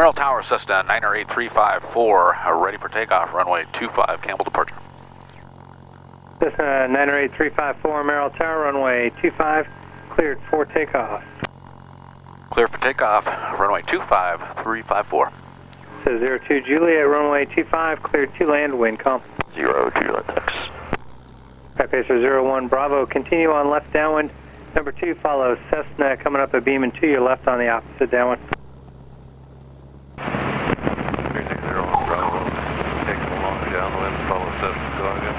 Merrill Tower, Cessna 98354, ready for takeoff, runway 25, Campbell departure. Cessna 98354, Merrill Tower, runway 25, cleared for takeoff. Clear for takeoff, runway 25, 354. So 02 Juliet, runway 25, cleared to land, wind calm. 0 Juliet 6. Pacer 01 Bravo, continue on left downwind. Number 2 follows Cessna coming up a beam and to your left on the opposite downwind. 3601 Bravo, take along downwind, follow Cessna, go again.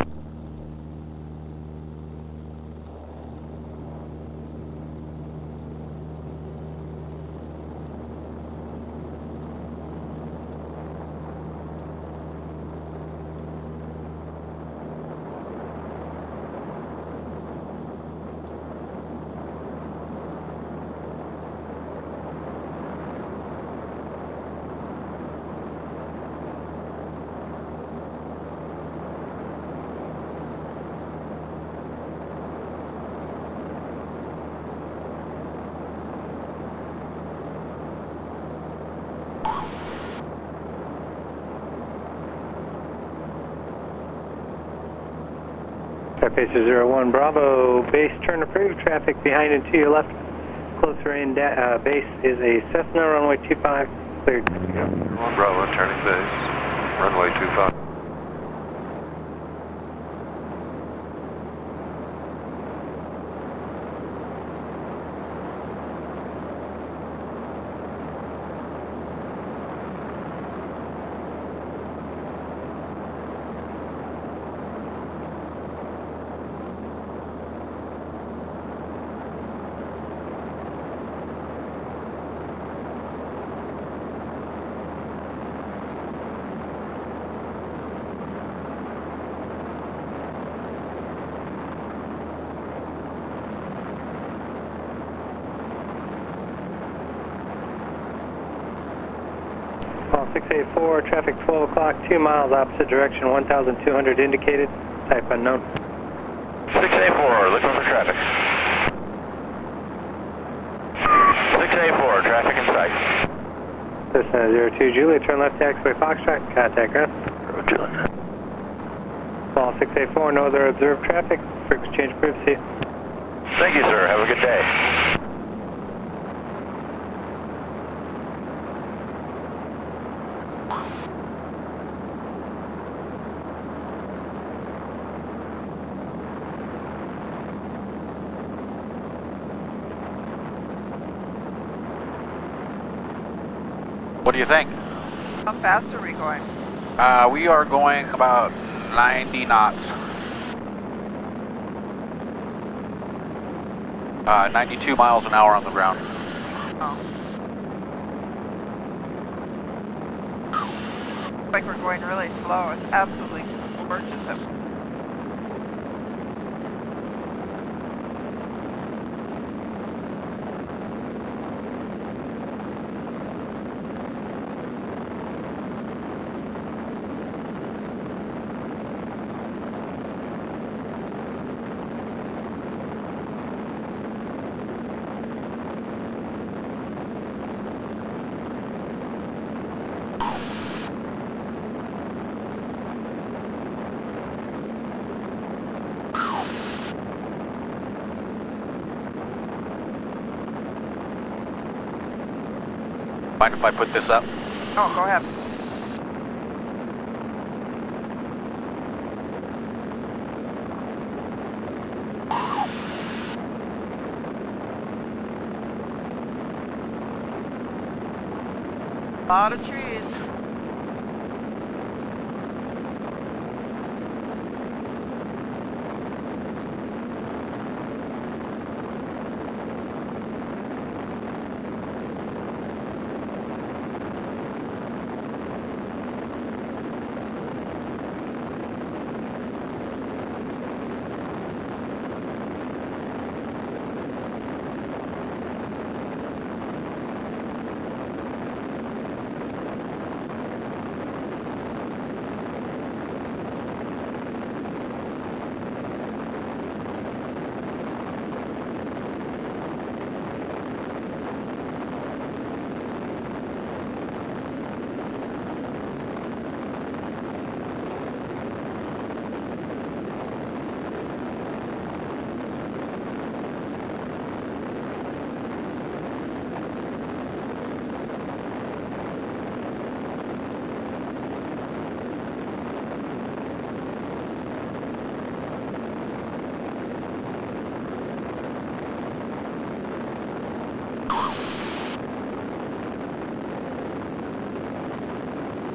Pacer 01 Bravo, base turn approved, traffic behind and to your left. Closer in base is a Cessna, runway 25, cleared. 01 Bravo, turning base, runway 25. Call 684, traffic 12 o'clock, 2 miles opposite direction, 1,200 indicated, type unknown. 684, looking for traffic. 684, traffic in sight. Cessna 02 Juliet, turn left taxiway Foxtrot, contact ground. 0 Juliet. Call 684, no other observed traffic, for exchange approved, see you. Thank you, sir. Have a good day. What do you think? How fast are we going? We are going about 90 knots. 92 miles an hour on the ground. Oh. Looks like we're going really slow. It's absolutely gorgeous up. Mind if I put this up? Oh, go ahead. A lot of trees.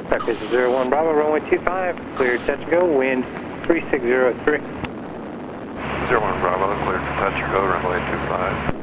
This is 01 Bravo, runway 25, clear, touch and go, wind 3603. 01 Bravo, clear to touch or go, runway 25.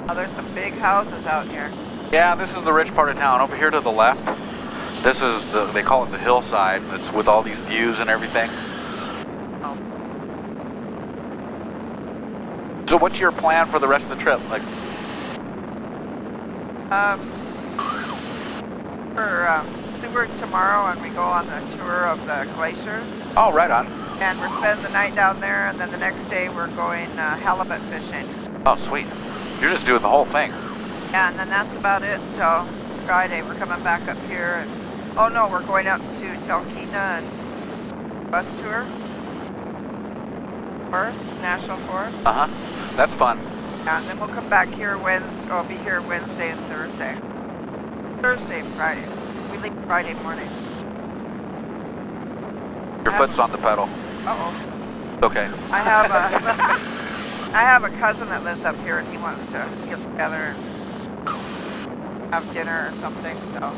Oh, there's some big houses out here. Yeah, this is the rich part of town. Over here to the left, this is they call it the hillside. It's with all these views and everything. Oh. So what's your plan for the rest of the trip? Like, We're Seward tomorrow, and we go on the tour of the glaciers. oh, right on. And we're spending the night down there, and then the next day we're going halibut fishing. Oh, sweet. You're just doing the whole thing. Yeah, and then that's about it until Friday. We're coming back up here, and oh no, we're going up to Talkeetna and bus tour. Forest, National Forest. Uh-huh. That's fun. Yeah, and then we'll come back here Wednesday. I'll be here Wednesday and Thursday. Thursday, Friday. We leave Friday morning. Your foot's on the pedal. Uh-oh. Okay. I have a I have a cousin that lives up here, and he wants to get together and have dinner or something, so.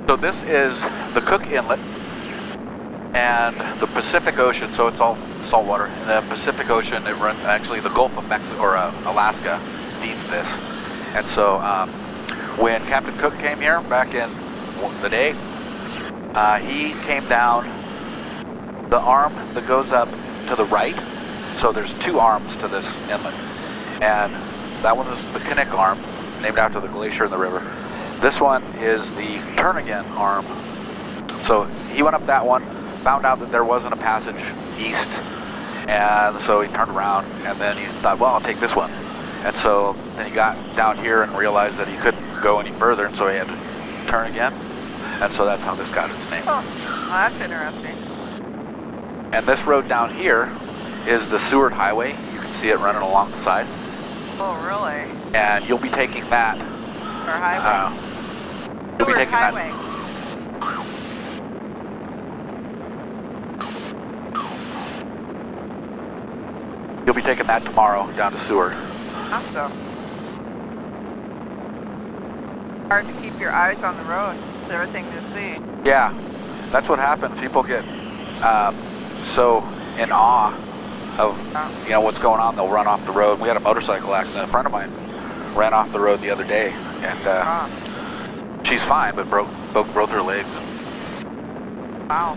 So this is the Cook Inlet and the Pacific Ocean, so it's all saltwater. In the Pacific Ocean, it runs, actually the Gulf of Mexico, or Alaska feeds this. And so when Captain Cook came here back in the day, he came down the arm that goes up to the right. So there's two arms to this inlet. And that one is the Knik arm, named after the glacier in the river. This one is the turn again arm. So he went up that one, found out that there wasn't a passage east, and so he turned around, and then he thought, well, I'll take this one. And so then he got down here and realized that he couldn't go any further, and so he had to turn again. And so that's how this got its name. Oh, well, that's interesting. And this road down here is the Seward Highway. You can see it running along the side. Oh, really? And you'll be taking that. Or highway? You'll be Seward taking highway. that. You'll be taking that tomorrow down to Seward. Awesome. Hard to keep your eyes on the road. It's everything to see. Yeah, that's what happens. People get so in awe of what's going on. They'll run off the road. We had a motorcycle accident. A friend of mine ran off the road the other day, and she's fine, but broke both her legs. Wow.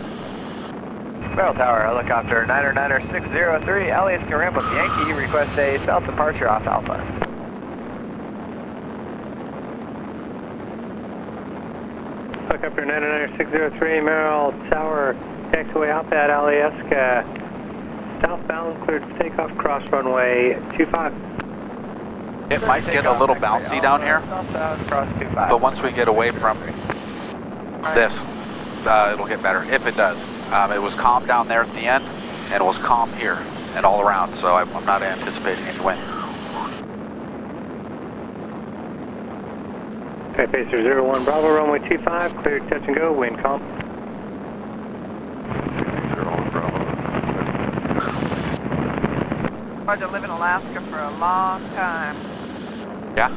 Merrill Tower, helicopter 90603, Elliot's can ramp with Yankee, request a stealth departure off Alpha. Helicopter 90603, Merrill Tower, taxiway Alpha at Alyeska, southbound, cleared for takeoff, cross runway 25. It might get a little bouncy down here, but once we get away from this, it'll get better, if it does. It was calm down there at the end, and it was calm here and all around, so I'm not anticipating any wind. Okay, Pacer 01 Bravo, runway 25, cleared, touch and go, wind calm. 01 Bravo. Hard to live in Alaska for a long time. Yeah?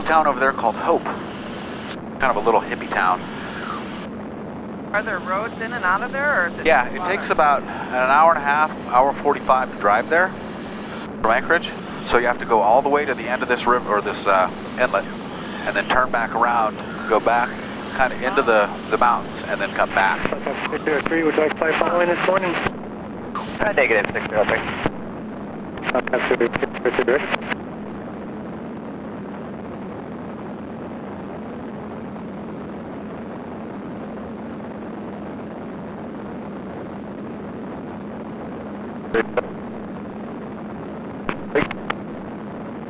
town over there called Hope. Kind of a little hippie town. Are there roads in and out of there, or is it? Yeah, just it water? takes about an hour and a half, hour 45 to drive there from Anchorage. So you have to go all the way to the end of this river or this inlet, and then turn back around, go back kind of into the mountains, and then come back. 603, would you like flight following this morning? Negative 603. Contact 603.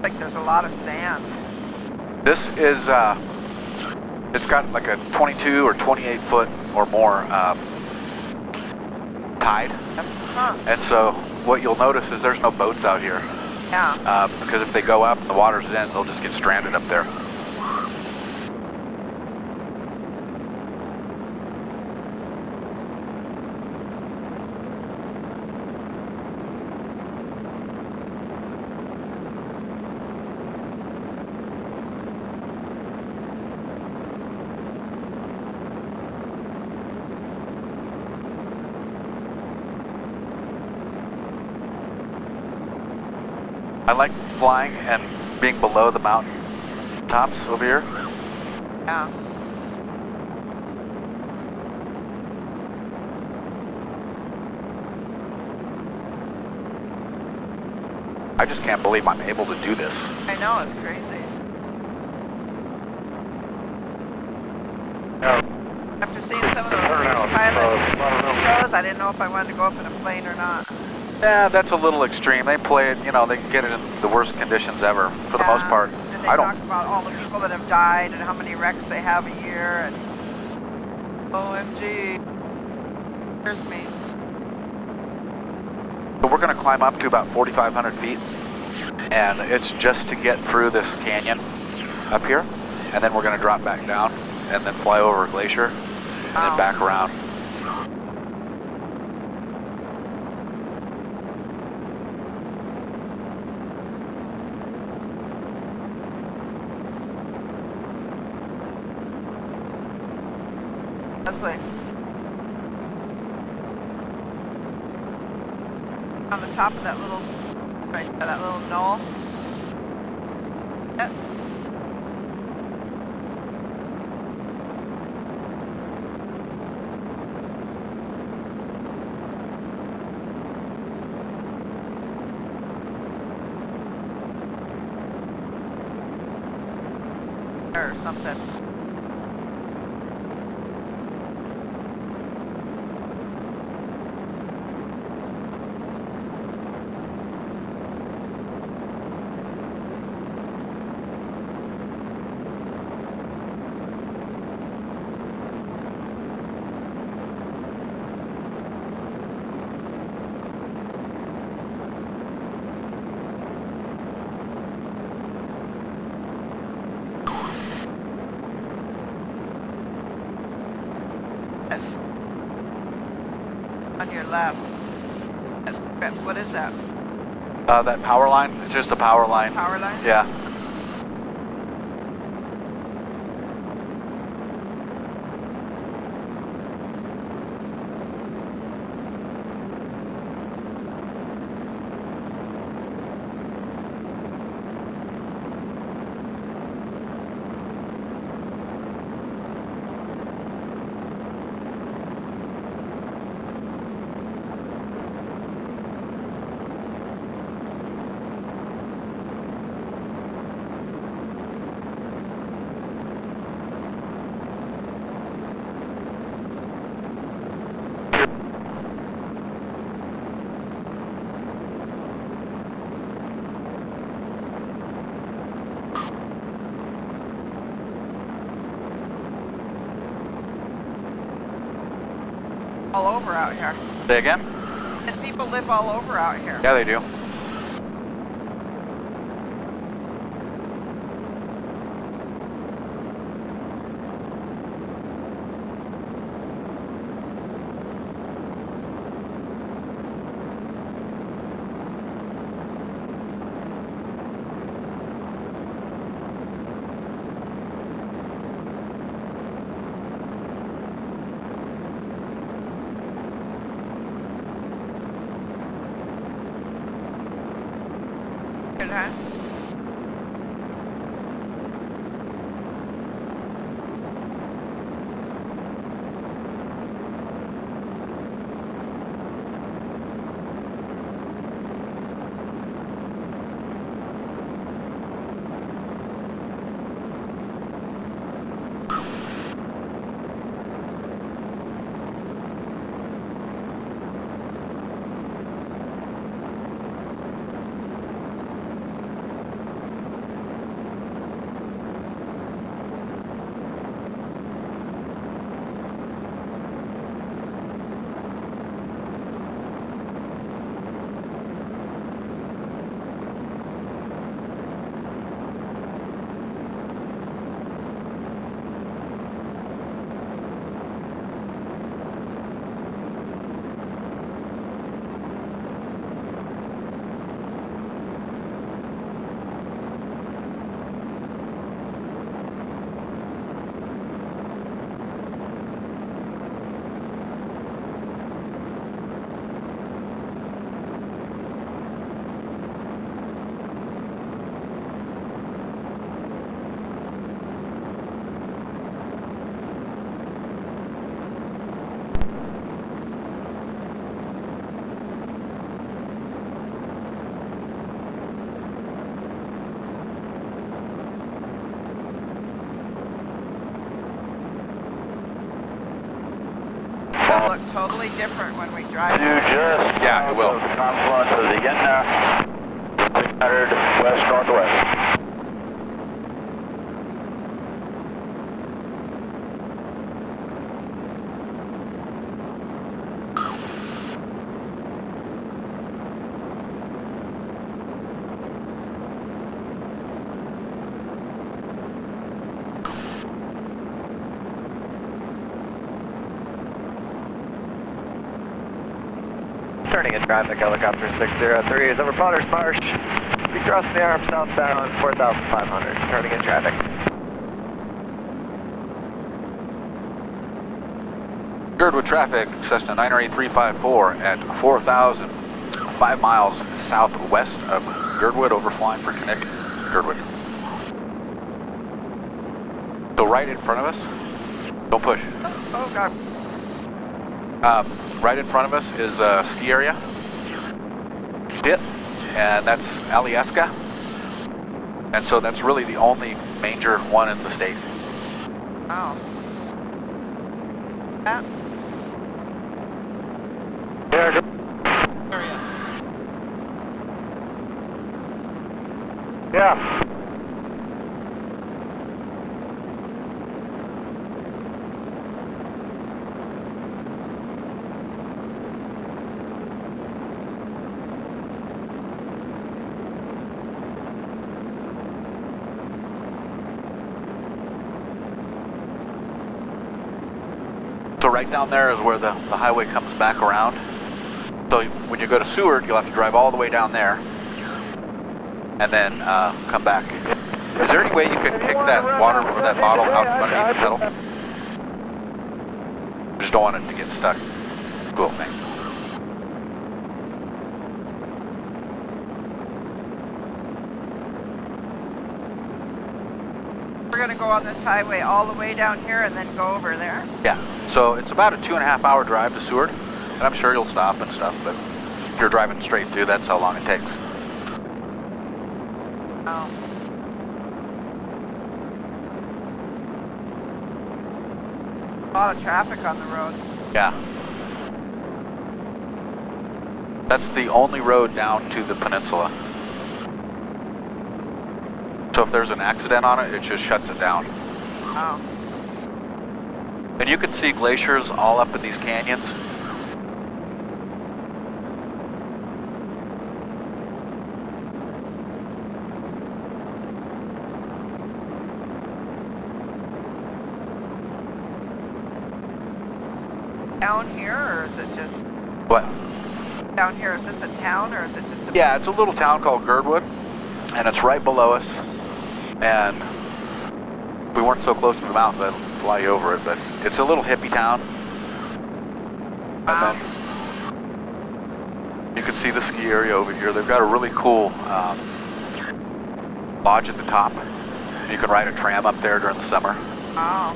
Like there's a lot of sand. This is, it's got like a 22 or 28 foot or more tide. Huh. And so what you'll notice is there's no boats out here. Yeah. Because if they go up and the water's in, they'll just get stranded up there. I like flying and being below the mountain tops over here. Yeah. I just can't believe I'm able to do this. I know, it's crazy. After seeing some of those pilot shows, I didn't know if I wanted to go up in a plane or not. Yeah, that's a little extreme. They play it, you know, they can get it in the worst conditions ever, for the most part. And they I talk don't. about all the people that have died and how many wrecks they have a year, and OMG. Here's me. But we're going to climb up to about 4,500 feet, and it's just to get through this canyon up here, and then we're going to drop back down, and then fly over a glacier, and then back around. Like on the top of that little, right there, that little knoll. Yep. Or something. On your left. What is that? That power line, it's just a power line. Power line? Yeah. All over out here. Say again? And people live all over out here. Yeah, they do. Girdwood, huh? It'll look totally different when we drive. Yeah, it will. The confluence of the Yentna, 600 west-northwest. Turning in traffic, helicopter 603 is over Potter's Marsh. We cross the arm southbound, 4,500. Turning in traffic. Girdwood traffic, Cessna 98354 at 4,000, 5 miles southwest of Girdwood, overflying for Knik, Girdwood. So right in front of us, don't push. Oh, God. Right in front of us is a ski area. See it? And that's Alyeska. And so that's really the only major one in the state. Oh. Yeah. Yeah. So right down there is where the highway comes back around. So when you go to Seward, you'll have to drive all the way down there and then come back. Is there any way you could kick that water or that bottle out from underneath the pedal? Just don't want it to get stuck. Cool, thanks. We're going to go on this highway all the way down here and then go over there. Yeah, so it's about a 2.5-hour drive to Seward, and I'm sure you'll stop and stuff, but if you're driving straight through, that's how long it takes. Oh. A lot of traffic on the road. Yeah. That's the only road down to the peninsula. So if there's an accident on it, it just shuts it down. Oh. And you can see glaciers all up in these canyons. Down here, or is it just... What? Down here, is this a town, or is it just a... Yeah, it's a little town called Girdwood, and it's right below us. And if we weren't so close to the mountain, I'd fly you over it, but it's a little hippie town. Wow. And then you can see the ski area over here. They've got a really cool lodge at the top. You can ride a tram up there during the summer. Oh.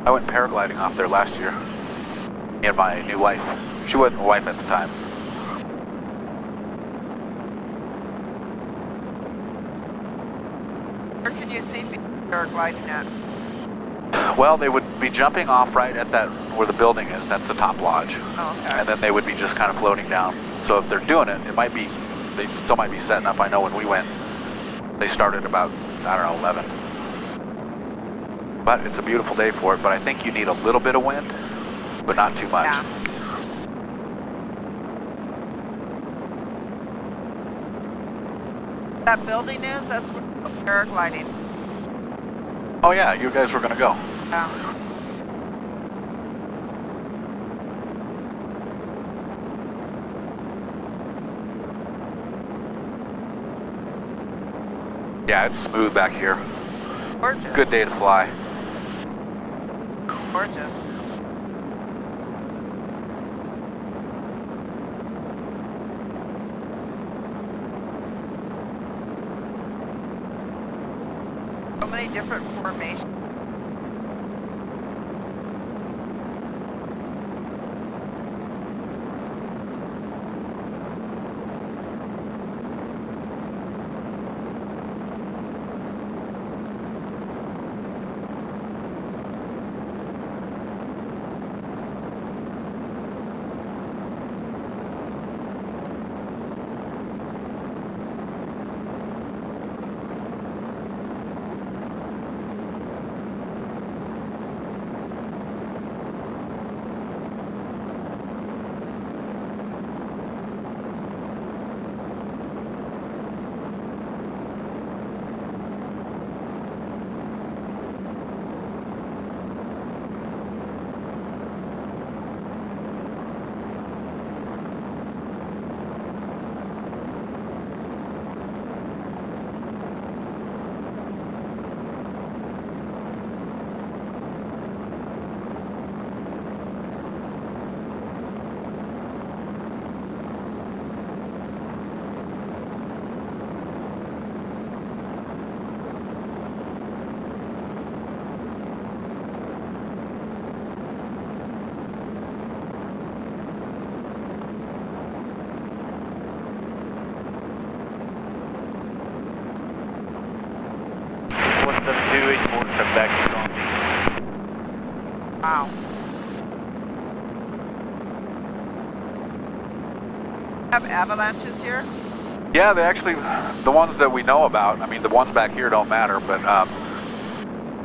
I went paragliding off there last year. Me and my new wife. She wasn't my wife at the time. Where can you see people paragliding at? Well, they would be jumping off right at that where the building is. That's the top lodge. Oh, okay. And then they would be just kind of floating down. So if they're doing it, it might be, they still might be setting up. I know when we went, they started about, I don't know, 11. But it's a beautiful day for it. But I think you need a little bit of wind, but not too much. Yeah. That building is, that's where paragliding. Oh yeah, you guys were gonna go. Yeah. Yeah, it's smooth back here. Gorgeous. Good day to fly. Gorgeous. So many different formations. Wow. Have avalanches here? Yeah, they actually, the ones that we know about, I mean, the ones back here don't matter, but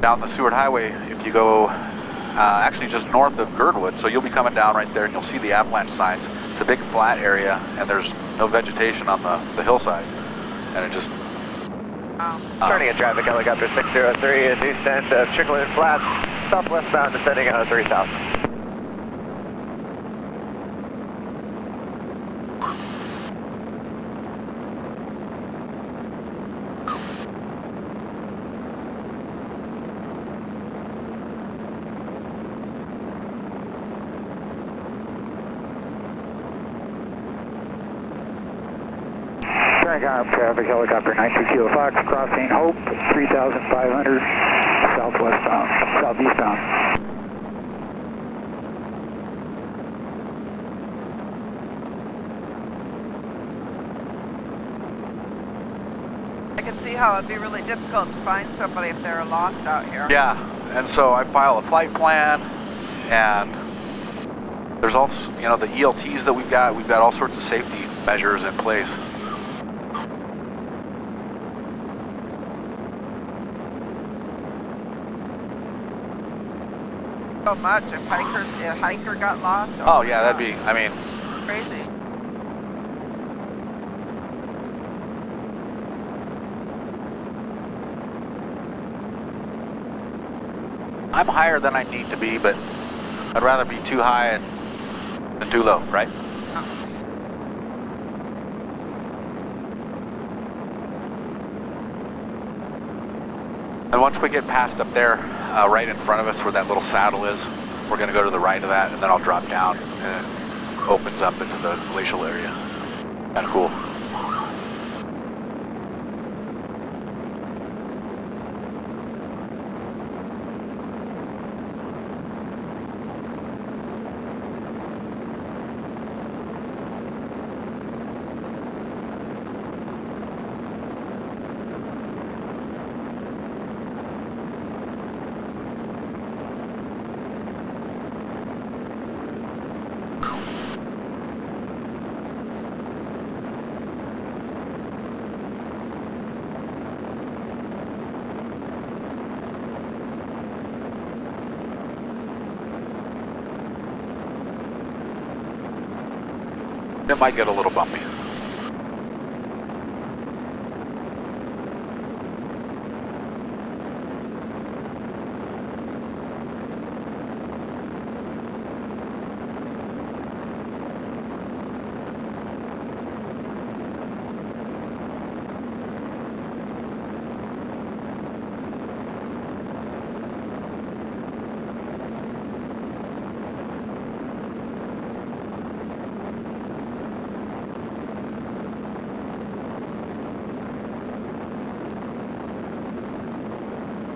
down the Seward Highway, if you go actually just north of Girdwood, so you'll be coming down right there and you'll see the avalanche signs. It's a big flat area and there's no vegetation on the hillside, and it just... Starting at traffic, helicopter 603 is east end of Chicklet Flats, southwest bound, descending out of 3000. Traffic, helicopter 92 Kilo Fox, crossing Hope, 3,500, southwestbound, southeastbound. I can see how it'd be really difficult to find somebody if they're lost out here. Yeah, and so I file a flight plan, and there's also, you know, the ELTs that we've got all sorts of safety measures in place. So much. If a hiker got lost. Oh yeah, that'd be, I mean... Crazy. I'm higher than I need to be, but I'd rather be too high than too low, right? And once we get past up there, right in front of us where that little saddle is, we're going to go to the right of that, and then I'll drop down and opens up into the glacial area. Kind of cool. It might get a little bumpy.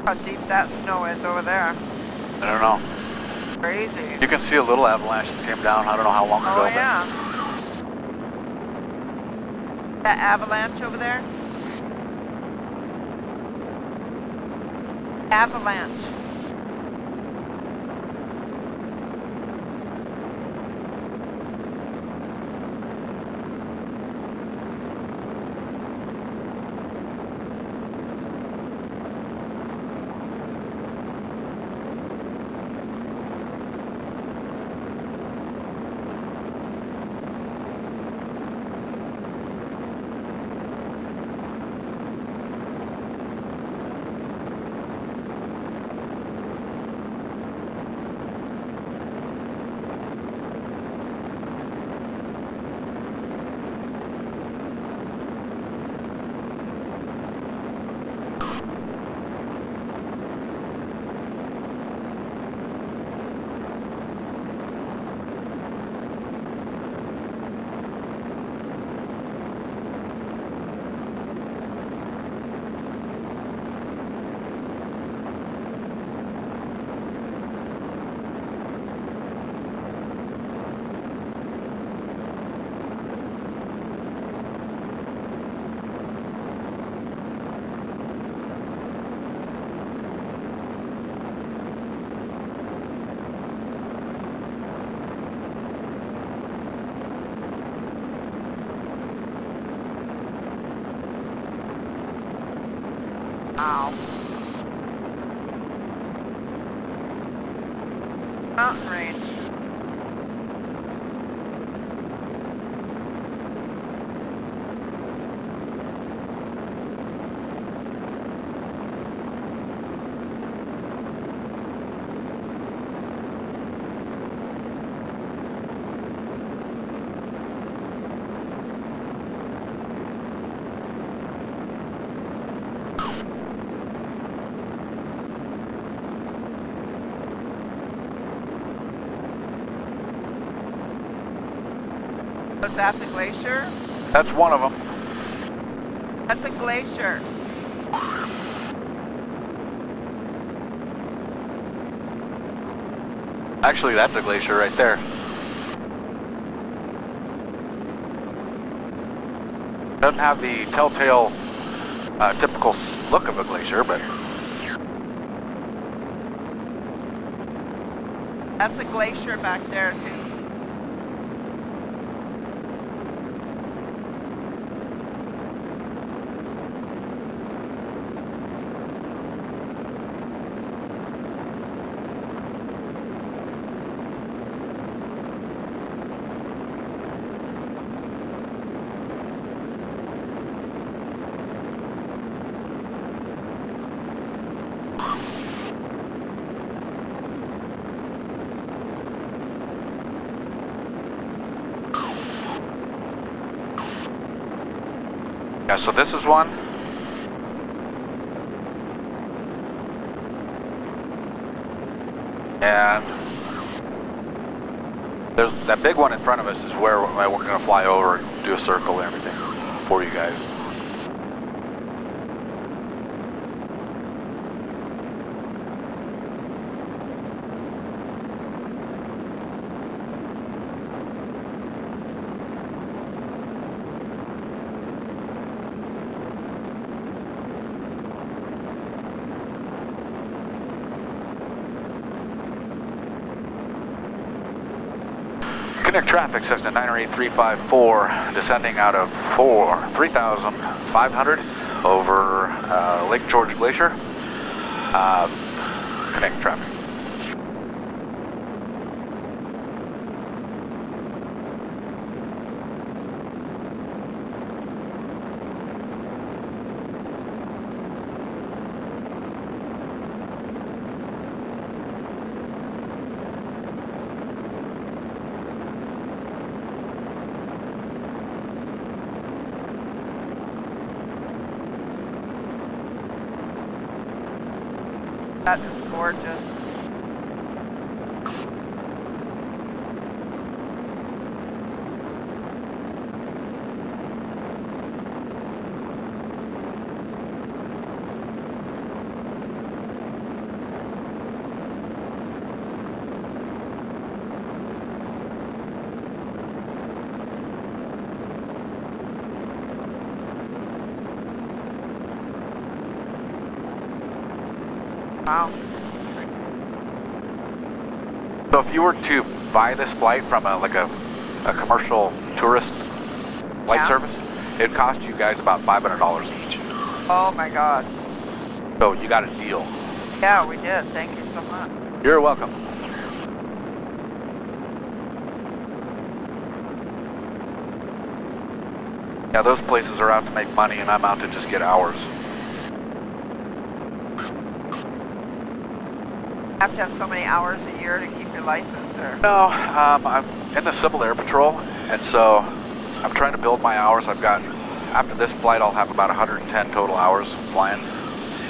How deep that snow is over there. I don't know. Crazy. You can see a little avalanche that came down. I don't know how long ago. Oh yeah. That avalanche over there? Avalanche. Wow. Mountain range. Was that the glacier? That's one of them. That's a glacier. Actually, that's a glacier right there. Doesn't have the telltale typical look of a glacier, but That's a glacier back there too. yeah, so this is one. And There's that big one in front of us is where we're going to fly over and do a circle and everything for you guys. Knik traffic, Cessna 98354, descending out of 3,500 over Lake George Glacier. Knik traffic. That is gorgeous. Wow. So if you were to buy this flight from a commercial tourist flight service, it'd cost you guys about $500 each. Oh my God. So you got a deal. Yeah, we did. Thank you so much. You're welcome. Yeah, those places are out to make money and I'm out to just get hours. Have to have so many hours a year to keep your license, or? No, I'm in the Civil Air Patrol, and so I'm trying to build my hours. After this flight, I'll have about 110 total hours flying,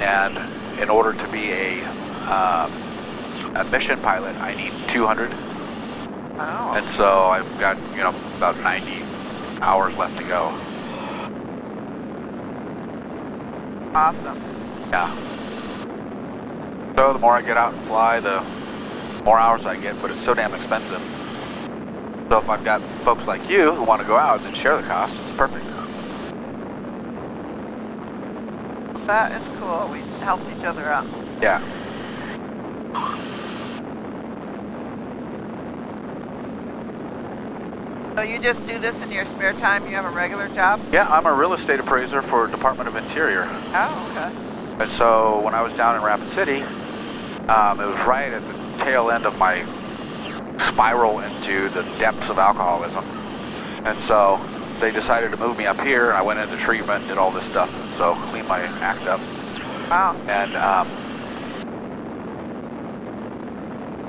and in order to be a mission pilot, I need 200. Oh. And so I've got, about 90 hours left to go. Awesome. Yeah. So the more I get out and fly, the more hours I get, but it's so damn expensive. So if I've got folks like you who want to go out and share the cost, it's perfect. That is cool. We help each other out. Yeah. So you just do this in your spare time? You have a regular job? Yeah, I'm a real estate appraiser for Department of Interior. Oh, okay. And so when I was down in Rapid City, it was right at the tail end of my spiral into the depths of alcoholism. And so they decided to move me up here, and I went into treatment and did all this stuff. So cleaned my act up. Wow. And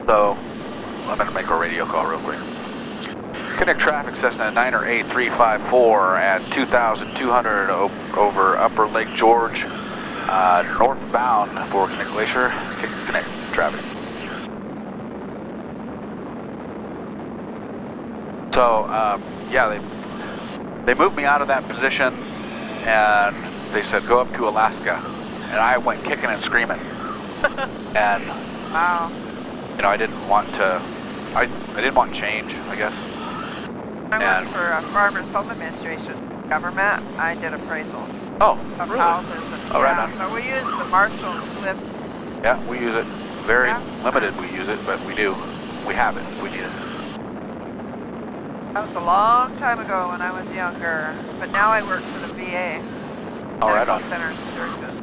so I'm going to make a radio call real quick. Knik traffic, Cessna 98354 at 2,200 over Upper Lake George, northbound for Knik Glacier. Knik traffic. So, yeah, they moved me out of that position, and they said, go up to Alaska. And I went kicking and screaming. And, wow. I didn't want change, I guess. I worked for a Farmers Home Administration government. I did appraisals of really? Houses. And, right on. But we use the Marshall and Swift. Yeah, we use it. Very limited we use it, but we do. We have it if we need it. That was a long time ago when I was younger, but now I work for the VA. Medical Center in Sturgis.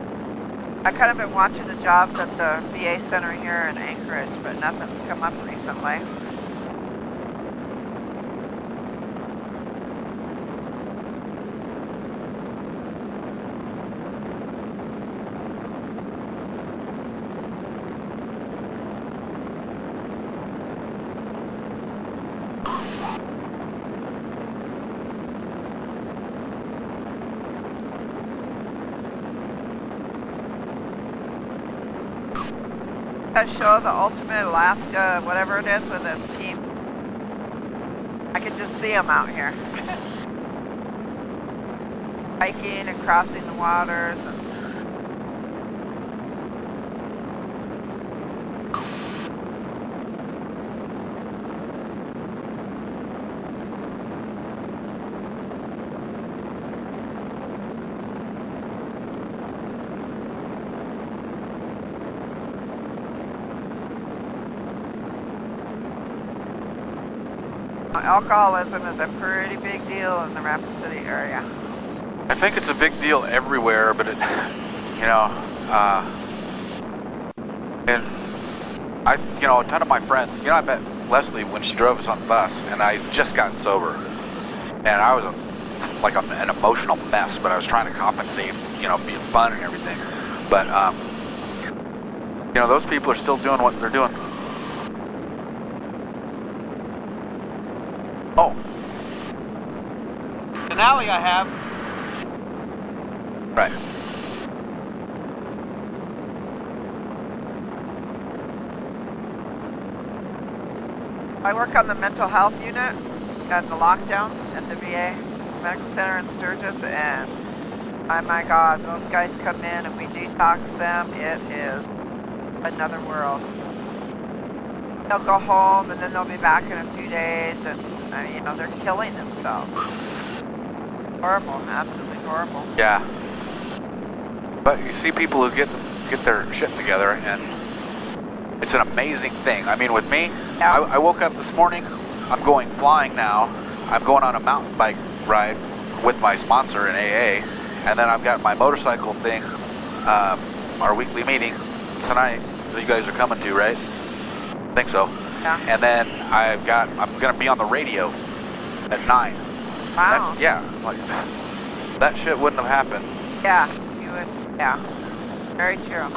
I kind of been watching the jobs at the VA Center here in Anchorage, but nothing's come up recently. That show, the Ultimate Alaska, whatever it is, with a team I can just see them out here. Hiking and crossing the waters. And alcoholism is a pretty big deal in the Rapid City area. I think it's a big deal everywhere, but it, you know, and a ton of my friends, I met Leslie when she drove us on the bus, and I had just gotten sober, and I was an emotional mess, but I was trying to compensate, being fun and everything, but, those people are still doing what they're doing. Oh, Denali I have. Right. I work on the mental health unit at the lockdown at the VA Medical Center in Sturgis, and oh my God, those guys come in and we detox them. It is another world. They'll go home and then they'll be back in a few days, and they're killing themselves. Horrible, absolutely horrible. Yeah. But you see people who get their shit together, and it's an amazing thing. I mean, with me, yeah. I woke up this morning, I'm going flying now, I'm going on a mountain bike ride with my sponsor in AA, and then I've got my motorcycle thing, our weekly meeting tonight that you guys are coming to, right? I think so. Yeah. And then I'm gonna be on the radio at 9. Wow. That shit wouldn't have happened. Yeah, you would. Yeah. Very true.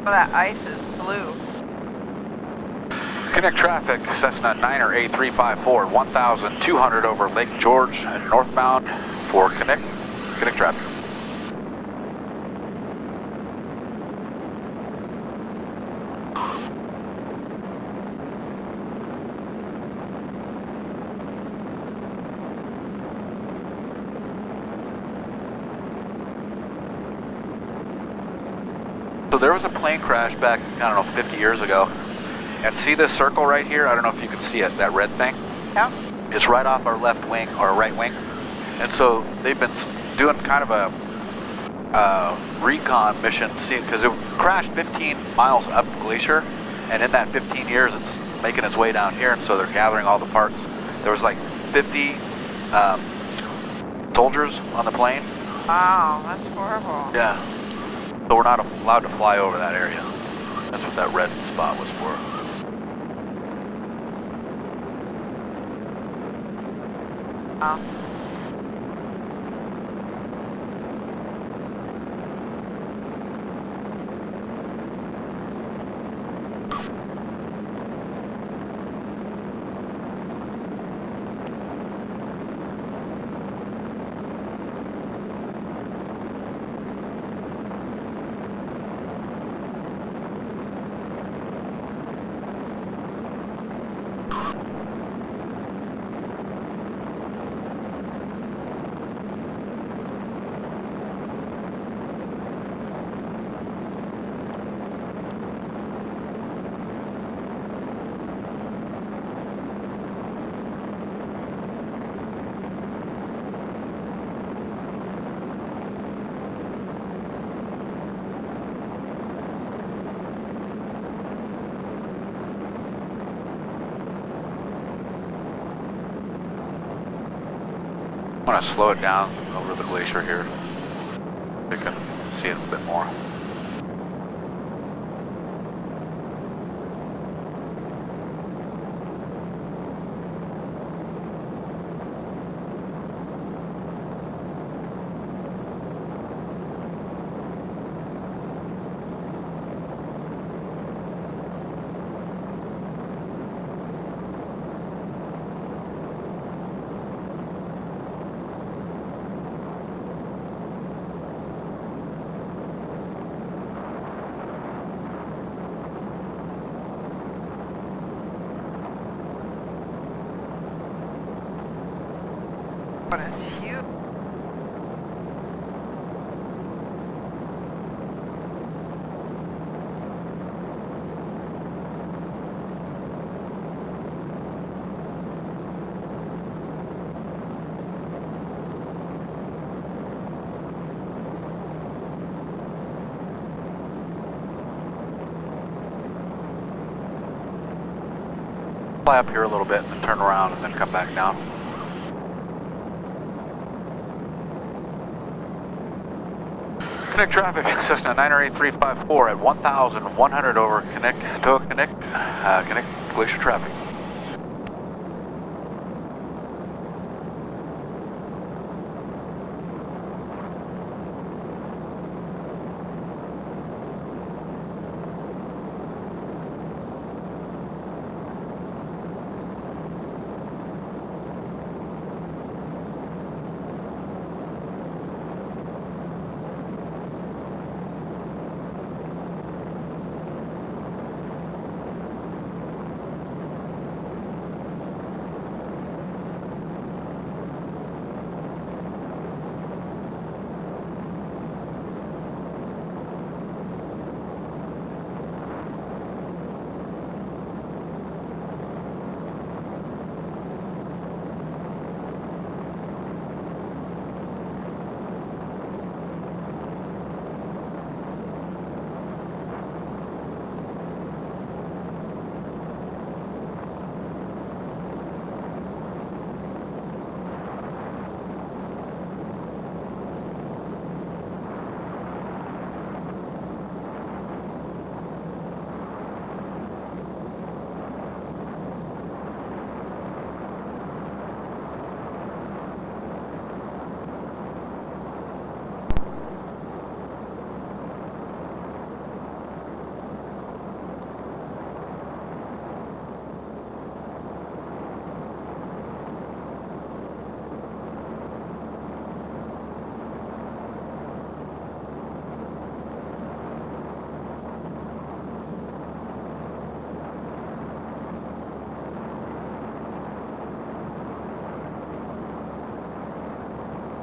That ice is blue. Knik traffic, Cessna 9er A354, 1,200 over Lake George and northbound for Knik traffic. So there was a plane crash back, 50 years ago. And see this circle right here? I don't know if you can see it, that red thing? Yeah. It's right off our left wing, or right wing. And so they've been doing kind of a recon mission, because it crashed 15 miles up the glacier, and in that 15 years it's making its way down here, and so they're gathering all the parts. There was like 50 soldiers on the plane. Wow, that's horrible. Yeah. So we're not allowed to fly over that area. That's what that red spot was for. Wow. I want to slow it down over the glacier here. You can see it a bit more. fly up here a little bit and then turn around and then come back down. Knik traffic, Cessna 98354 at 1,100 over Knik Glacier traffic.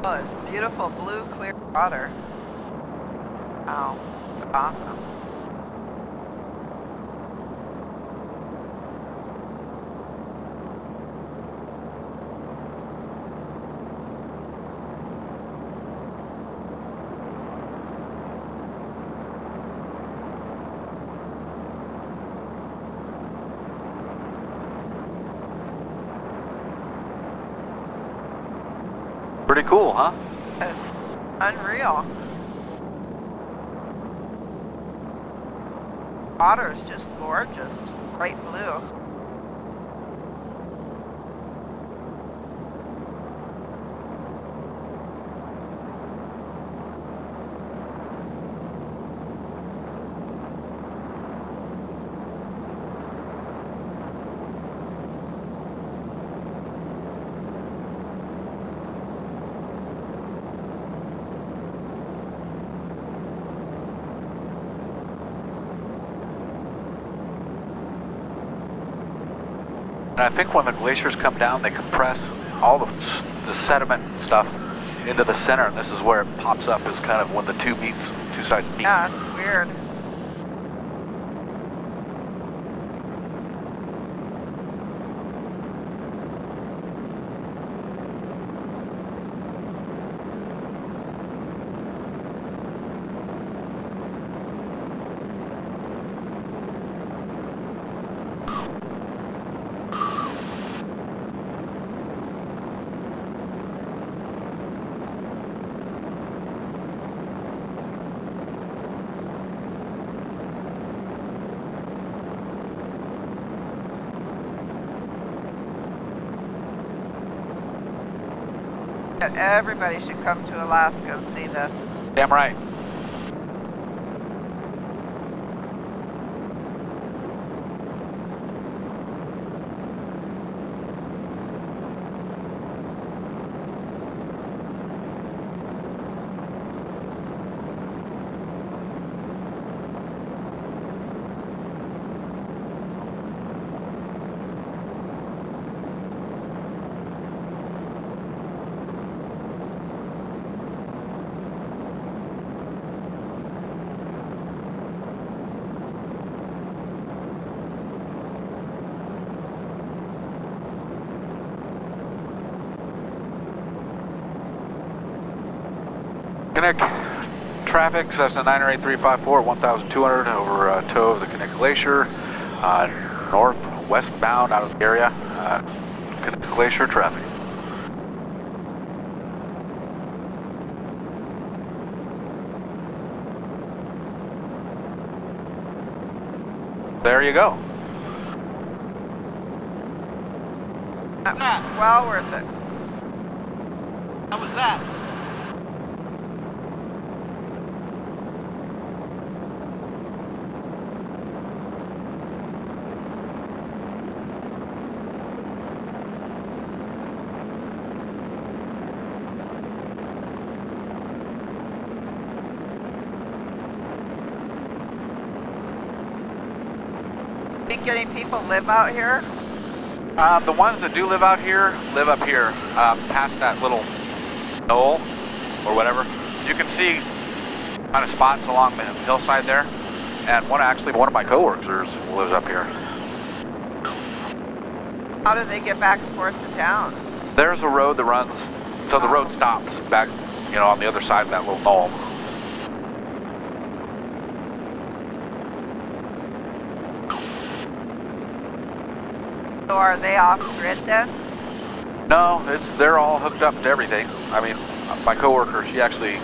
Oh, it's beautiful blue, clear water. Wow, it's awesome. Pretty cool, huh? It's unreal. Water is just gorgeous, bright blue. And I think when the glaciers come down, they compress all the sediment and stuff into the center, and this is where it pops up, is kind of when the two sides meet. Yeah, it's weird. Everybody should come to Alaska and see this. Damn right. Knik traffic, Cessna 98354, 1,200 over toe of the Knik Glacier, north westbound out of the area. Knik Glacier traffic. There you go. That was well worth it. How was that? Think any people live out here? The ones that do live out here live up here, past that little knoll or whatever. You can see kind of spots along the hillside there, and one of my coworkers lives up here. How do they get back and forth to town? There's a road that runs, so the road stops back, on the other side of that little knoll. So are they off grid then? No, they're all hooked up to everything. I mean, my coworker, she actually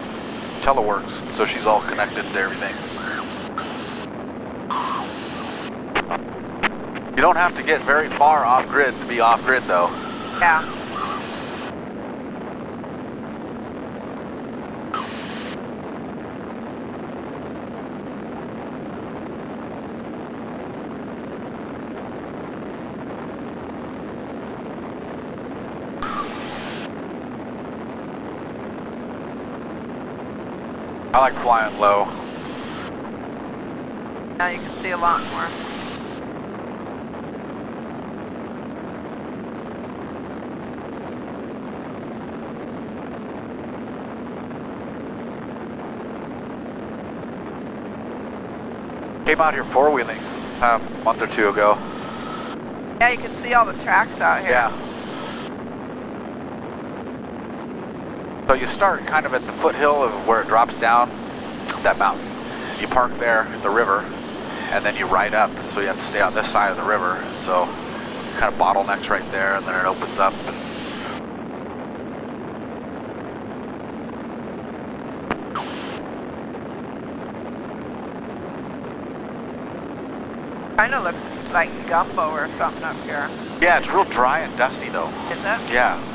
teleworks, so she's all connected to everything. You don't have to get very far off grid to be off grid, though. Yeah. I like flying low. Now you can see a lot more. Came out here four-wheeling a month or two ago. Yeah, you can see all the tracks out here. Yeah. So you start kind of at the foothill of where it drops down that mountain. You park there at the river, and then you ride up. So you have to stay on this side of the river. So kind of bottlenecks right there, and then it opens up. Kind of looks like gumbo or something up here. Yeah, it's real dry and dusty though. Is it? Yeah.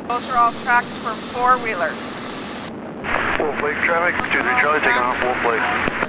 Those are all tracks for four-wheelers. Wolf Lake traffic, 23 Charlie taking off Wolf Lake.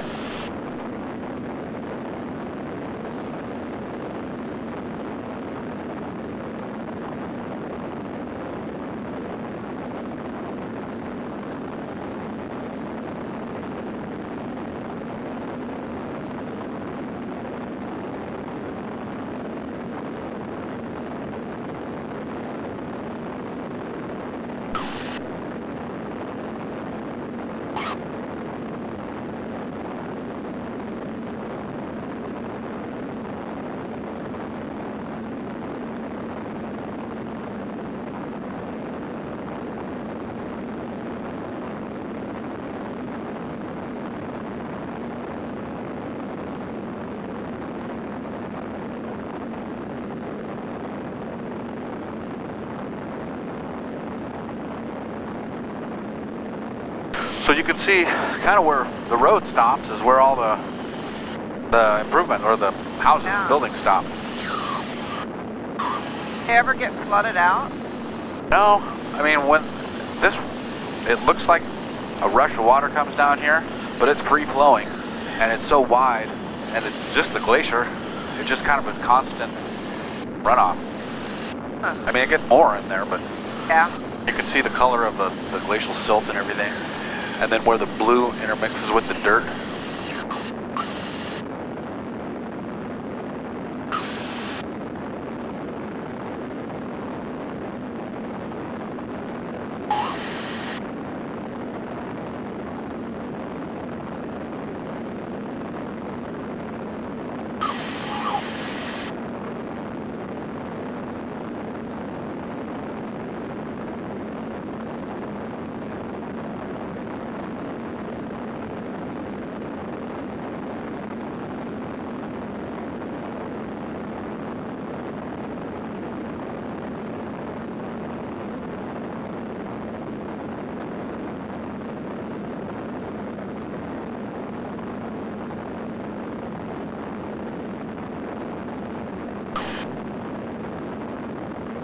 So you can see kind of where the road stops is where all the improvement or the houses and buildings stop. They ever get flooded out? No, I mean it looks like a rush of water comes down here, but it's free-flowing, and it's so wide, and it's just the glacier, it's just kind of a constant runoff. Huh. I mean, it gets more in there, but Yeah. you can see the color of the glacial silt and everything, and then where the blue intermixes with the dirt.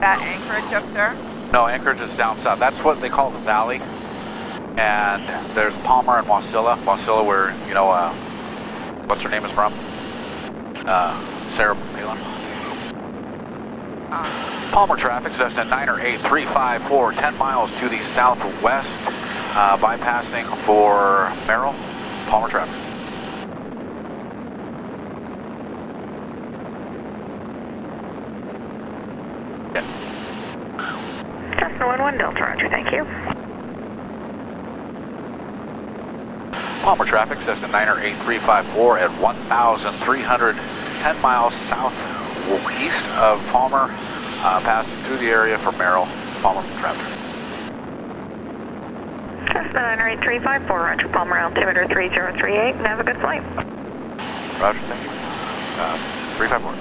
That Anchorage up there? No, Anchorage is down south. That's what they call the valley. And there's Palmer and Wasilla. Wasilla where, you know, what's her name is from? Sarah Palin. Palmer traffic, Cessna 98354, 10 miles to the southwest, bypassing for Merrill. Palmer traffic. Cessna 11 Delta, roger, thank you. Palmer traffic, Cessna 98354 at 1,310 miles southeast of Palmer, passing through the area for Merrill. Palmer traffic. Cessna 98354, roger, Palmer, altimeter 3038, and have a good flight. Roger, thank you. 354.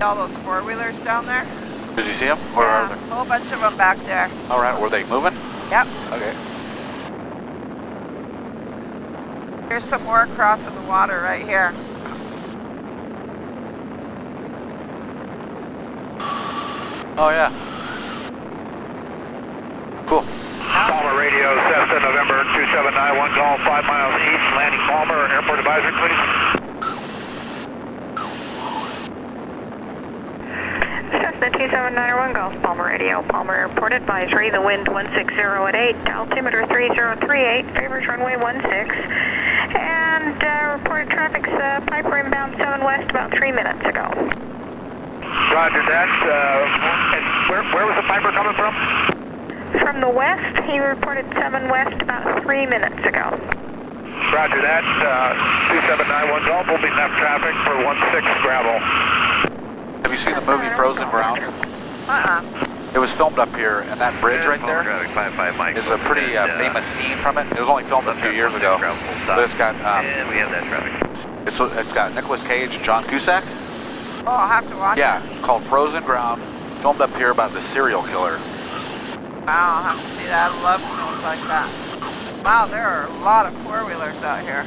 All those four-wheelers down there? Did you see them? Or yeah, are they? a whole bunch of them back there. All right, were they moving? Yep. Okay. There's some more crossing the water right here. Oh, yeah. Cool. Palmer radio, Cessna November 2791, call 5 miles east, landing Palmer, airport advisory, please. Cessna 2791 Golf, Palmer radio, Palmer Airport advisory, the wind 160 at 8, altimeter 3038, favors runway 16, and reported traffic's Piper inbound 7 west about 3 minutes ago. Roger that. And where was the Piper coming from? From the west, he reported 7 west about 3 minutes ago. Roger that. 2791 Golf will be left traffic for 16 gravel. Have you seen the movie Frozen Ground? It was filmed up here, and that bridge right there is a pretty famous scene from it. It was only filmed a few years ago, but it's got we have that traffic. it's got Nicolas Cage and John Cusack. Oh, I'll have to watch Yeah, it. called Frozen Ground, filmed up here about the serial killer. Wow, I'll have to see that. I love films like that. Wow, there are a lot of four-wheelers out here.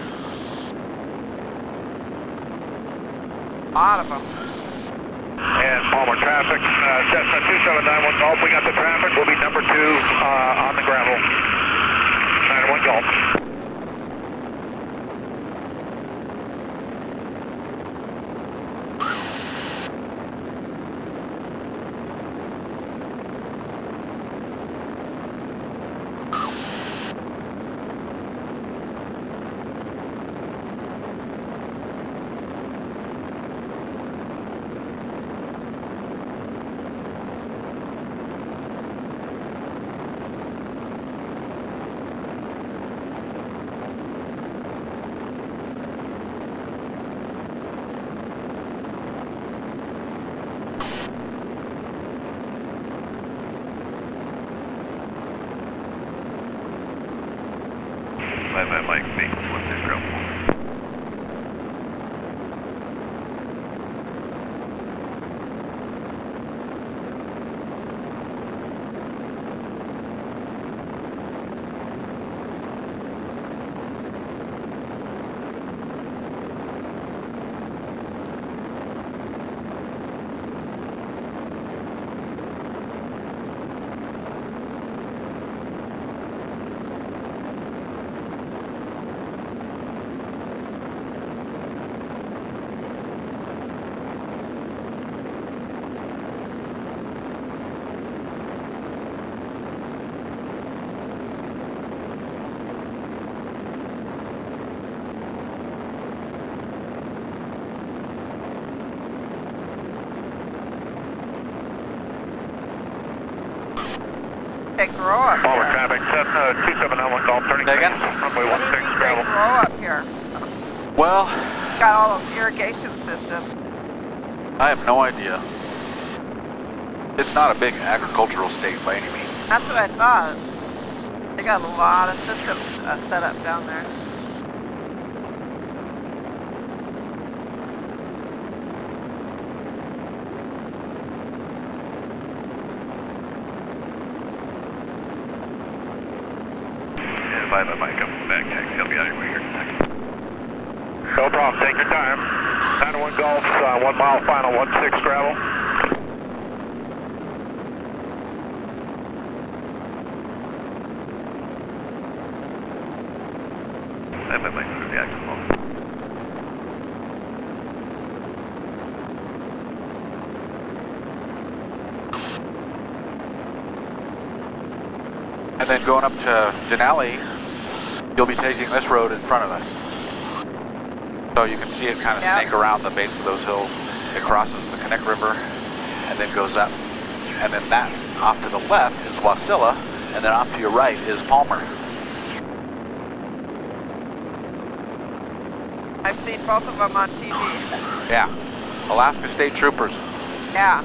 A lot of them. And Palmer traffic, Cessna 2791 Golf, we got the traffic, we'll be number 2 on the gravel. 91 Golf. My mic being what's in trouble. They grow up Palmer here. traffic, Cessna 2791 Golf, turning Say again? runway What do you 16 think they gravel. grow up here? Well, Got all those irrigation systems. I have no idea. It's not a big agricultural state by any means. That's what I thought. They got a lot of systems set up down there. If I let Mike up back taxi, he'll be out of your way here in a second. No problem, take your time. 901 Golf, 1 mile final, 16 gravel. That might make the active mode. And then going up to Denali, you'll be taking this road in front of us. So you can see it kind of snake around the base of those hills. It crosses the Knik River and then goes up. And then that off to the left is Wasilla, and then off to your right is Palmer. I've seen both of them on TV. Yeah, Alaska State Troopers. Yeah.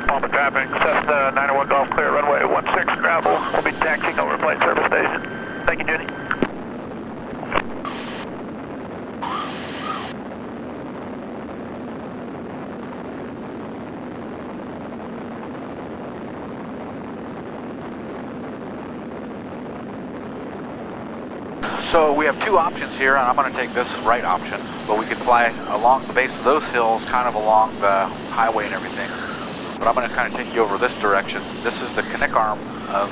Palmer traffic, Cessna 901 Golf, clear runway 16 gravel. We'll be taxiing over flight service station. Thank you, Jenny. So we have two options here, and I'm going to take this right option, but we can fly along the base of those hills, kind of along the highway and everything. But I'm going to kind of take you over this direction. This is the Knik arm of,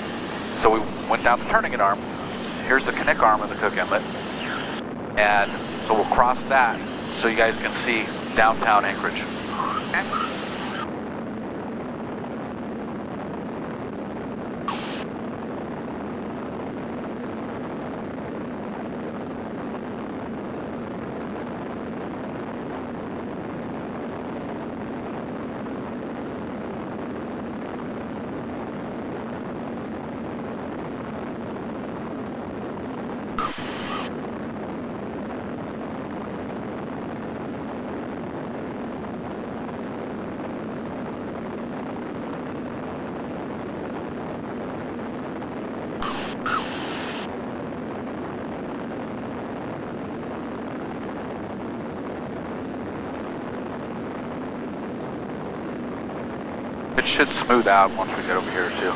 so we went down the turning arm. Here's the Knik arm of the Cook Inlet. And so we'll cross that so you guys can see downtown Anchorage. Okay. It should smooth out once we get over here too.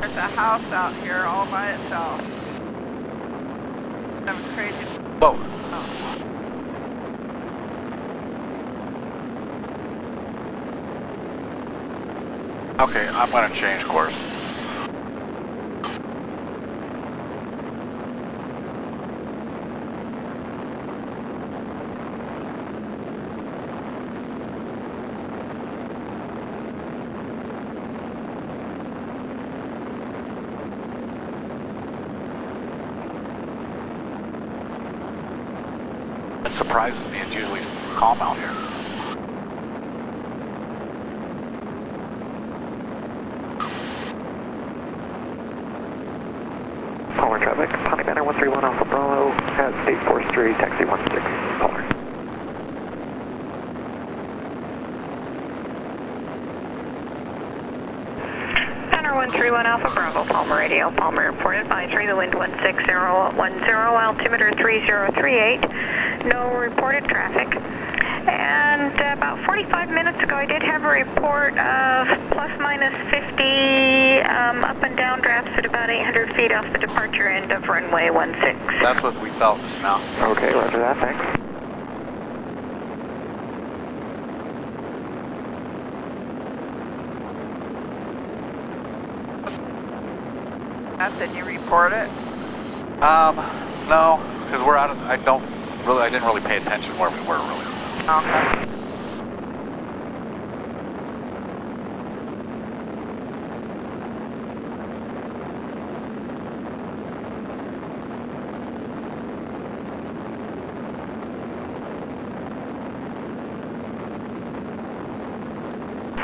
There's a house out here all by itself. Having crazy. Whoa. Oh. Okay, I'm going to change course. It surprises me, it's usually calm out here. Palmer traffic, Contact Banner 131 Alpha Bravo at 843, taxi 16, Palmer. Banner 131 Alpha Bravo, Palmer radio, Palmer report advisory, the wind 16010, altimeter 3038, no reported traffic, And about 45 minutes ago, I did have a report of plus minus 50 up and down drafts at about 800 feet off the departure end of runway 16. That's what we felt just now. Okay, roger that, thanks. Did you report it? No, because we're out of, I didn't really pay attention where we were really. Okay.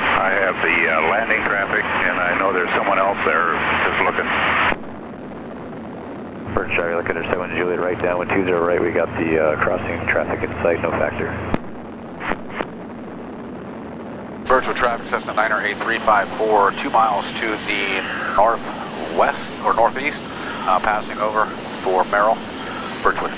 I have the landing traffic, and I know there's someone else there just looking. Bird Charlie, looking at 7 Juliet right down, 120 right, we got the crossing traffic in sight, no factor. Birchwood traffic, Cessna 9er 8354, 2 miles to the northwest or northeast, passing over for Merrill, Birchwood.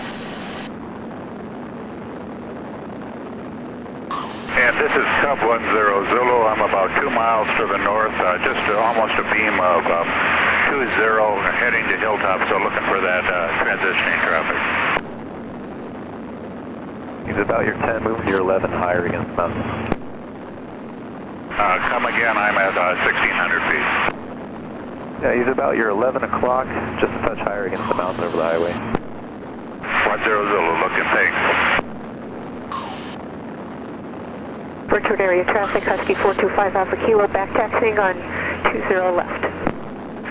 And this is Cub 10 Zulu. I'm about 2 miles to the north, just almost a beam of 20 heading to Hilltop, so looking for that transitioning traffic. He's about your 10, moving to your 11, higher against the mountain. Come again, I'm at 1,600 feet. Yeah, he's about your 11 o'clock, just a touch higher against the mountain over the highway. 10 Zulu, looking, thanks. Birchwood area traffic, Husky 425 Alpha Kilo, back taxiing on 20 left.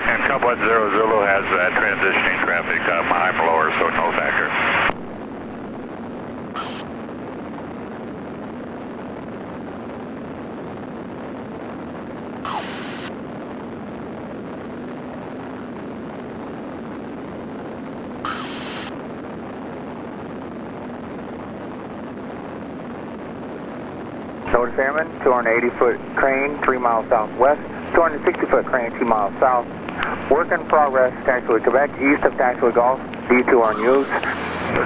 And Cub 10 Zulu has transitioning traffic. I'm lower, so no factor. Notice Airman, 280-foot crane, 3 miles southwest, 260-foot crane, 2 miles south. Work in progress, Taxiway Quebec, east of Taxiway Golf, D2 unused.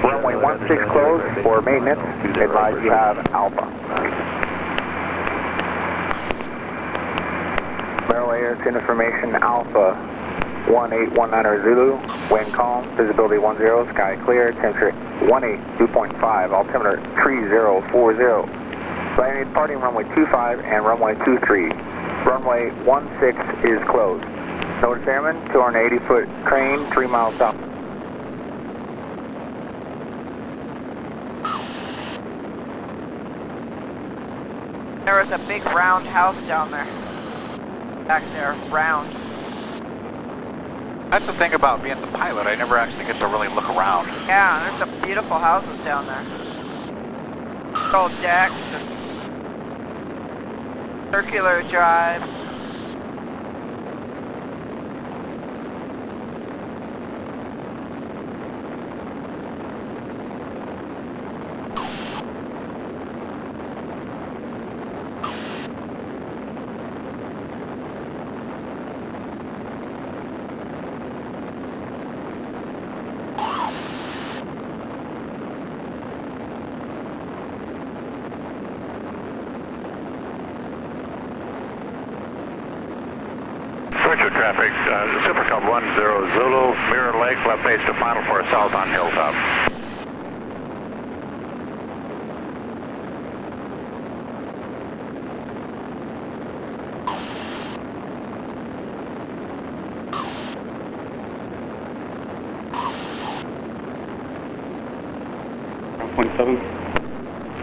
Runway 16 closed for maintenance. Advise you have Alpha. Merrill Air information, Alpha 1819 Zulu, wind calm, visibility 10, sky clear, temperature 182.5, altimeter 3040. Landing departing runway 25 and runway 23. Runway 16 is closed. Notice Airman, 280-foot crane, 3 miles south. There was a big round house down there. Back there, round. That's the thing about being the pilot, I never actually get to really look around. Yeah, there's some beautiful houses down there. Old decks and circular drives. Traffic, Super Cub 10 Zulu, Mirror Lake, left base to final for south on Hilltop.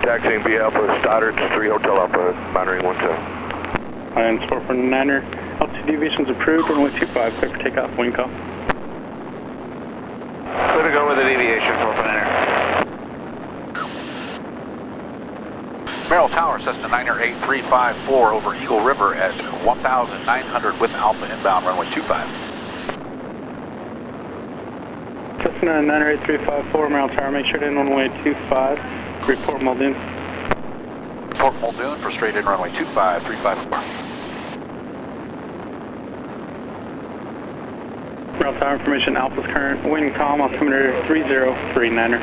Taxiing B Alpha, Stoddard, 3 Hotel Alpha, monitoring 12. And 449er. Altitude deviations approved, runway 25, clear for takeoff, wing call. Clear to go with the deviation, 449er. Merrill Tower, Cessna 9er 8354 over Eagle River at 1,900 with Alpha inbound, runway 25. Cessna 9er 8354, Merrill Tower, make sure to end runway 25. Report Muldoon. Report Muldoon for straight in runway 25, 354. Merrill Tower information, Alpha's current, wind calm, altimeter 3039er.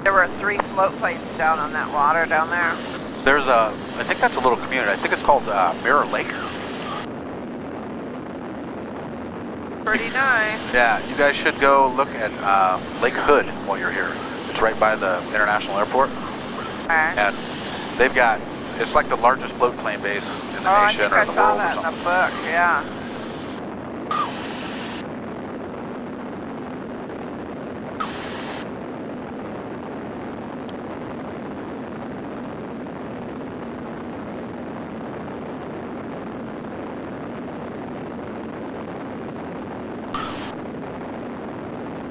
There were 3 float planes down on that water down there. There's a, I think that's a little community. I think it's called Mirror Lake. Pretty nice. Yeah, you guys should go look at Lake Hood while you're here. It's right by the international airport. Okay. And they've got, it's like the largest float plane base in the nation or I the think I saw world or that in something. the book, yeah.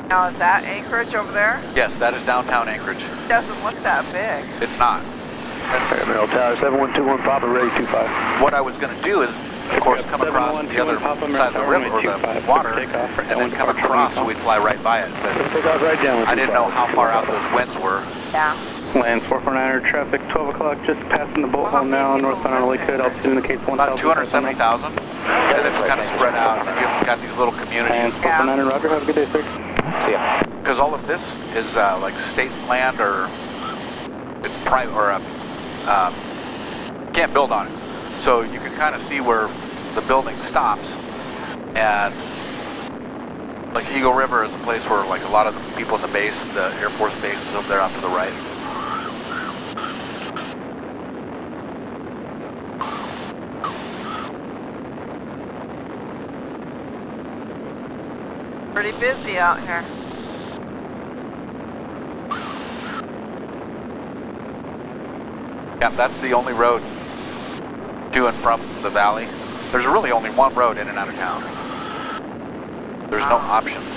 Now, is that Anchorage over there? Yes, that is downtown Anchorage. It doesn't look that big. It's not. That's Merrill Tower, 7121 Papa, ready 25. what I was going to do is, of course, come across the other side of the river or the water and then come across so we'd fly right by it. But Take off right down. I didn't know how far out those winds were. Yeah. Land 449er traffic, 12 o'clock, just passing the boat hole now, northbound on Lake Hood, altitude indicates 1,000. About 270,000. And it's kind of spread out. And then you've got these little communities. And 449er, roger, have a good day, sir. See ya. Because all of this is like state land or private or can't build on it. So you can kind of see where the building stops. And like Eagle River is a place where like a lot of the people in the base, the Air Force base is over there off to the right. Pretty busy out here. Yeah, that's the only road to and from the valley. There's really only one road in and out of town. There's no options.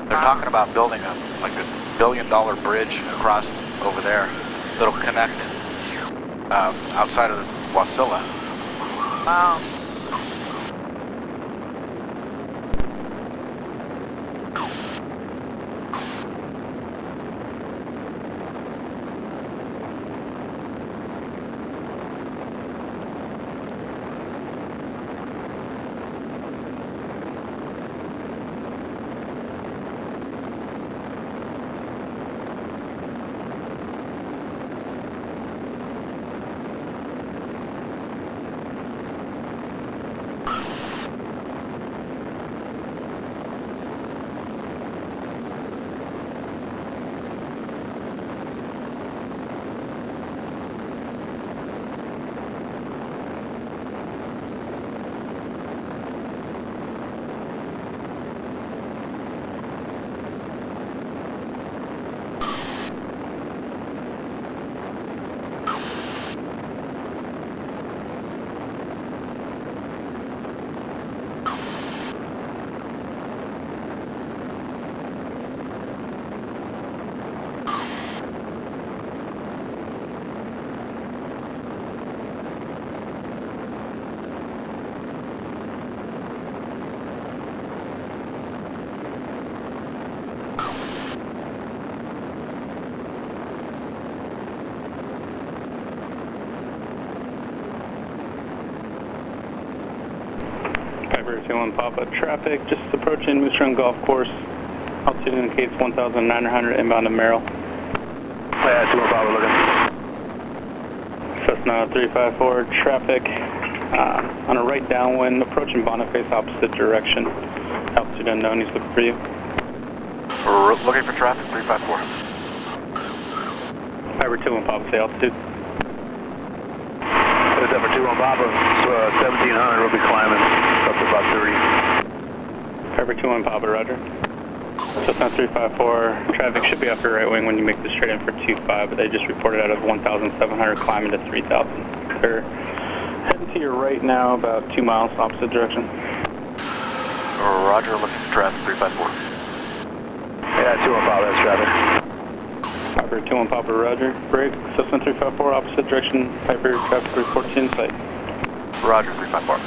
They're talking about building like this $1 billion bridge across over there that'll connect outside of Wasilla. Wow. Piper 21 Papa, traffic just approaching Moose Run Golf Course. Altitude indicates 1,900 inbound to Merrill. Yeah, 21 Papa looking. Cessna 354, traffic on a right downwind, approaching Boniface opposite direction. Altitude unknown, he's looking for you. We're looking for traffic, 354. Piper 21 Papa, say altitude. It's up for 21 Papa, 1,700, we'll be climbing up to about 30. Piper 21 Papa, roger. Cessna 354, traffic should be off your right wing when you make the straight in for 25, but they just reported out of 1,700 climbing to 3,000. They're heading to your right now, about 2 miles opposite direction. Roger, looking for traffic, 354. Yeah, 21 Papa, that's traffic. Piper 21 Papa, roger. Break, Cessna 354, opposite direction. Piper, traffic report to insight. Roger, 354.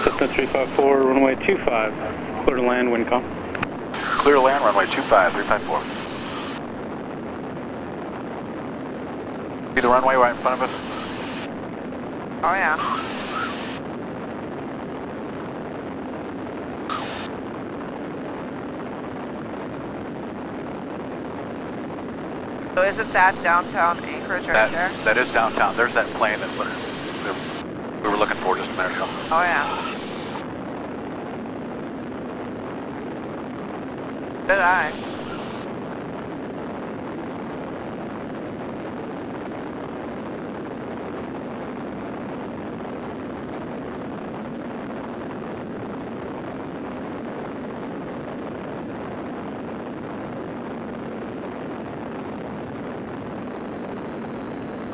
Cessna 354, runway 25. Clear to land, wind calm. Clear to land, runway 25, 354. See the runway right in front of us? Oh yeah. So isn't that downtown Anchorage right there? That is downtown. There's that plane that we were looking for just a minute ago. Oh yeah. Did I?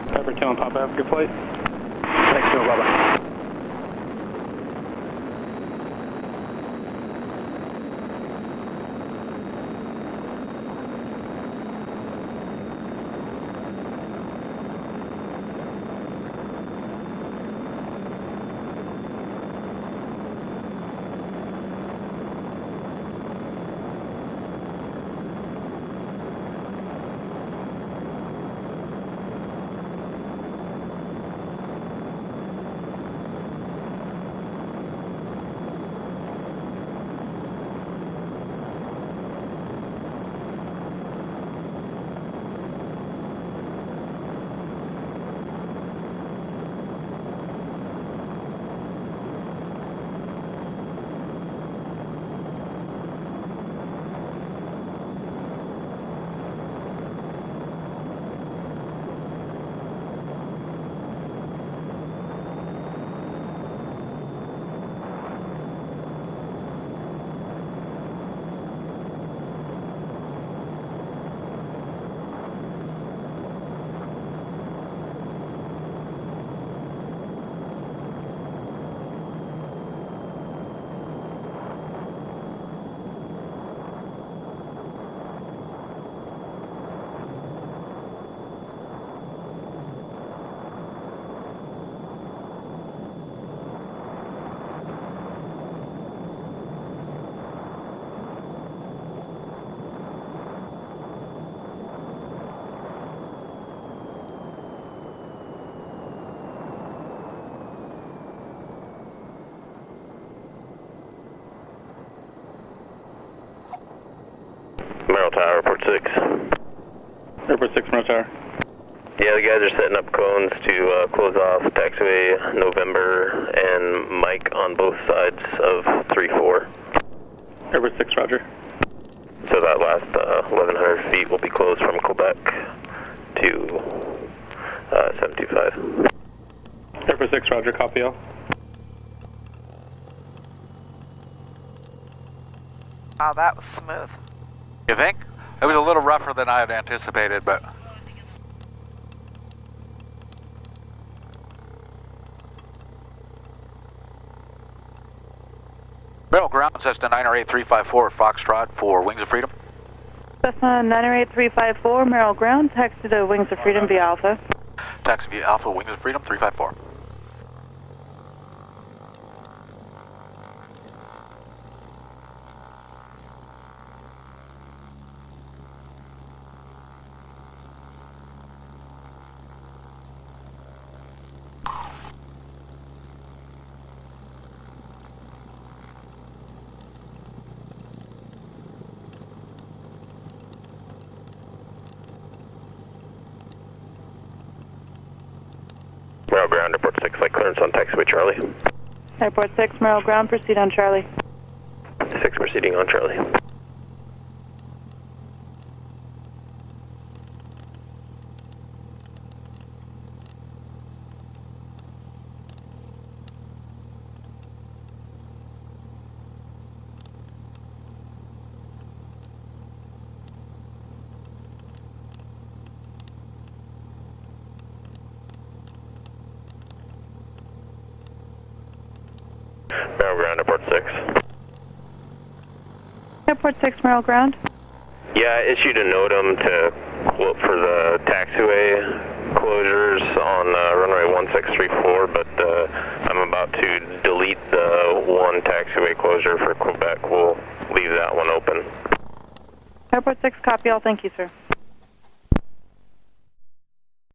Pepper 2 and Papa, have your flight. Thanks, no, bye-bye. Merrill Tower, Airport 6. Airport 6, Merrill Tower. Yeah, the guys are setting up cones to close off taxiway November and Mike on both sides of 3-4. Airport 6, roger. So that last 1,100 feet will be closed from Quebec to 725. Airport 6, roger, copy all. Wow, that was smooth. You think? It was a little rougher than I had anticipated, but... Merrill ground, Cessna 908-354, Foxtrot for Wings of Freedom. Cessna 908-354, Merrill ground, taxi to Wings of Freedom via Alpha. Taxi via Alpha, Wings of Freedom, 354. Merrill ground, Airport 6, like clearance on taxiway Charlie. Airport 6, Merrill ground, proceed on Charlie. 6 proceeding on Charlie. Merrill ground, Airport 6. Airport 6, Merrill ground. Yeah, I issued a NOTAM to look for the taxiway closures on runway 1634, but I'm about to delete the one taxiway closure for Quebec. We'll leave that one open. Airport 6, copy all. Thank you, sir.